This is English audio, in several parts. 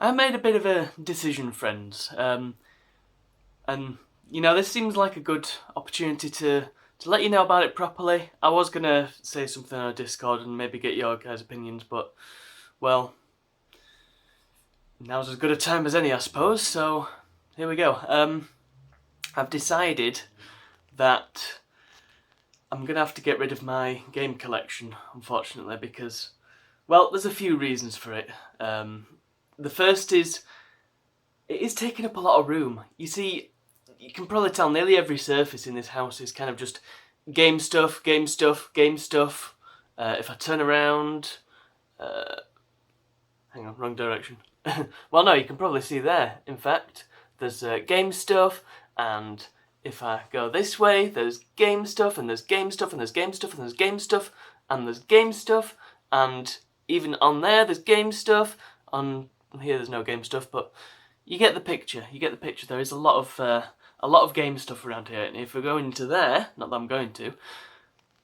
I made a bit of a decision, friends, and this seems like a good opportunity to let you know about it properly. I was gonna say something on Discord and maybe get your guys' opinions, but well, now's as good a time as any, I suppose. So here we go. I've decided that I'm gonna have to get rid of my game collection, unfortunately, because well, there's a few reasons for it. The first is it is taking up a lot of room. You see, you can probably tell nearly every surface in this house is kind of just game stuff, game stuff, game stuff. If I turn around, hang on, wrong direction. Well, no, you can probably see there. In fact, there's game stuff, and if I go this way, there's game stuff, and there's game stuff, and there's game stuff, and there's game stuff, and there's game stuff, and even on there, there's game stuff. On here, there's no game stuff, but you get the picture. You get the picture. There is a lot of game stuff around here, and if we're going into there, not that I'm going to,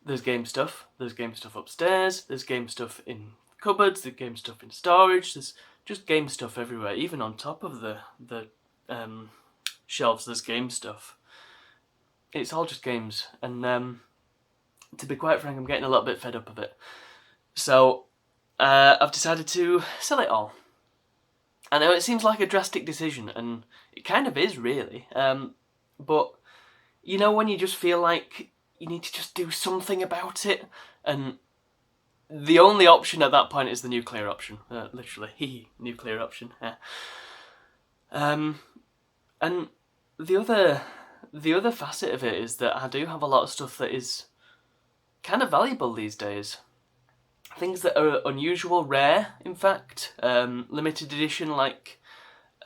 there's game stuff. There's game stuff upstairs. There's game stuff in cupboards. There's game stuff in storage. There's just game stuff everywhere. Even on top of the shelves, there's game stuff. It's all just games, and to be quite frank, I'm getting a little bit fed up of it. So I've decided to sell it all. I know it seems like a drastic decision, and it kind of is, really. But when you just feel like you need to just do something about it, and the only option at that point is the nuclear option. Literally, nuclear option. Yeah. And the other facet of it is that I do have a lot of stuff that is kind of valuable these days. Things that are unusual, rare, in fact, limited edition, like,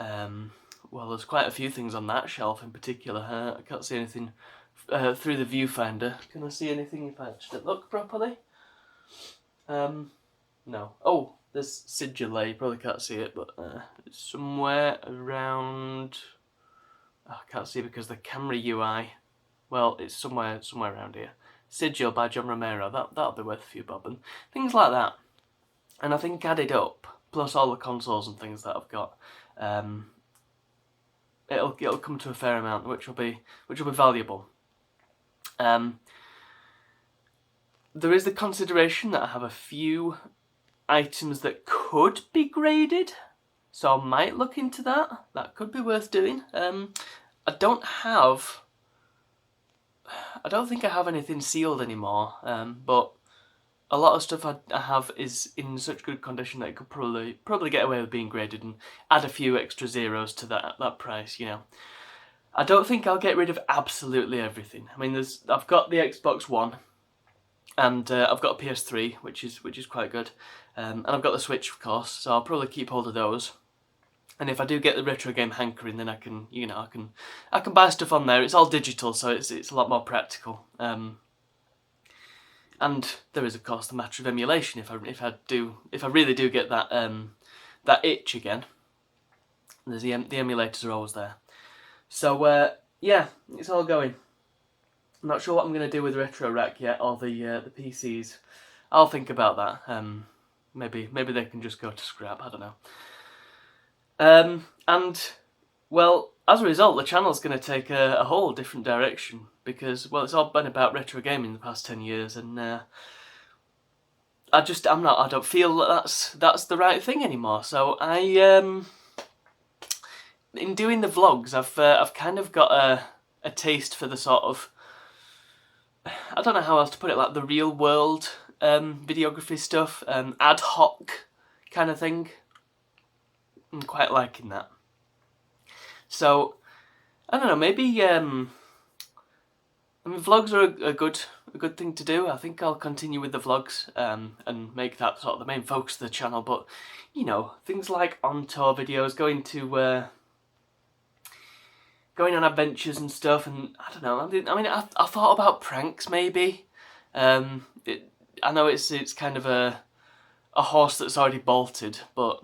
well, there's quite a few things on that shelf in particular. I can't see anything through the viewfinder. Can I see anything if I actually look properly? No. Oh, there's Sigil. You probably can't see it, but it's somewhere around. Oh, I can't see because the camera UI. Well, it's somewhere around here. Sigil by John Romero. That'll be worth a few bob, and things like that. And I think added up, plus all the consoles and things that I've got, it'll come to a fair amount, which will be valuable. There is the consideration that I have a few items that could be graded, so I might look into that. That could be worth doing. I don't think I have anything sealed anymore, but a lot of stuff I have is in such good condition that it could probably get away with being graded and add a few extra zeros to that price, I don't think I'll get rid of absolutely everything. I mean, I've got the Xbox One, and I've got a PS3, which is quite good, and I've got the Switch, of course, so I'll probably keep hold of those. And if I do get the retro game hankering, then I can buy stuff on there. It's all digital, so it's a lot more practical. And there is, of course, the matter of emulation. If I really do get that itch again, there's the emulators are always there. So yeah, it's all going. I'm not sure what I'm going to do with Retro Rack yet, or the PCs. I'll think about that. Maybe they can just go to scrap. I don't know. And, well, as a result, the channel's going to take a whole different direction because, well, it's all been about retro gaming the past 10 years, and I don't feel that's the right thing anymore. So in doing the vlogs, I've kind of got a taste for the sort of, I don't know how else to put it, like the real world videography stuff, ad hoc kind of thing. I'm quite liking that. So, I don't know, maybe, vlogs are a good thing to do. I think I'll continue with the vlogs, and make that sort of the main focus of the channel, but, things like on-tour videos, going on adventures and stuff, and I don't know, I thought about pranks, maybe. I know it's kind of a horse that's already bolted, but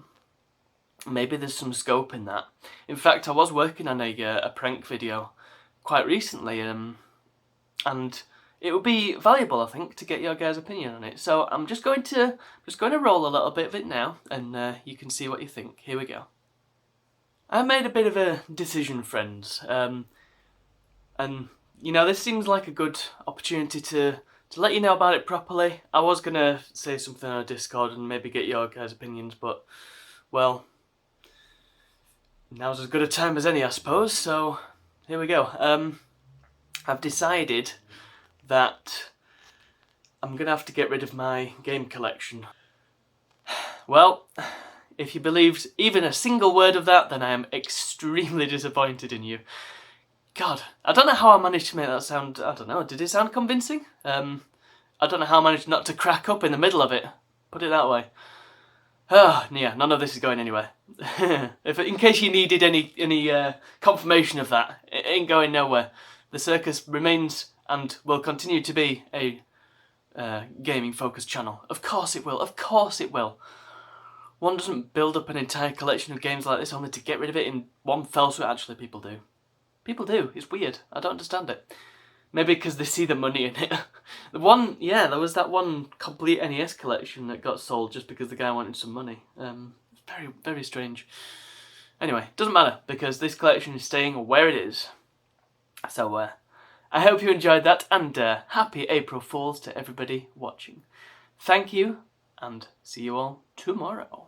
maybe there's some scope in that. In fact, I was working on a prank video quite recently, and it would be valuable, I think, to get your guys' opinion on it. So I'm just going to roll a little bit of it now, and you can see what you think. Here we go. I made a bit of a decision, friends, and you know, this seems like a good opportunity to let you know about it properly. I was gonna say something on Discord and maybe get your guys' opinions, but well, now's as good a time as any, I suppose. So here we go. I've decided that I'm gonna have to get rid of my game collection. Well, if you believed even a single word of that, then I am extremely disappointed in you. God, I don't know how I managed to make that sound, I don't know, did it sound convincing? I don't know how I managed not to crack up in the middle of it, put it that way. Yeah, none of this is going anywhere. In case you needed any confirmation of that, it ain't going nowhere. The circus remains and will continue to be a gaming-focused channel. Of course it will, of course it will. One doesn't build up an entire collection of games like this only to get rid of it in one fell swoop. Actually, people do. People do. It's weird. I don't understand it. Maybe because they see the money in it. There was that one complete NES collection that got sold just because the guy wanted some money. Very, very strange. Anyway, doesn't matter because this collection is staying where it is. So, I hope you enjoyed that, and happy April Fools to everybody watching. Thank you, and see you all tomorrow.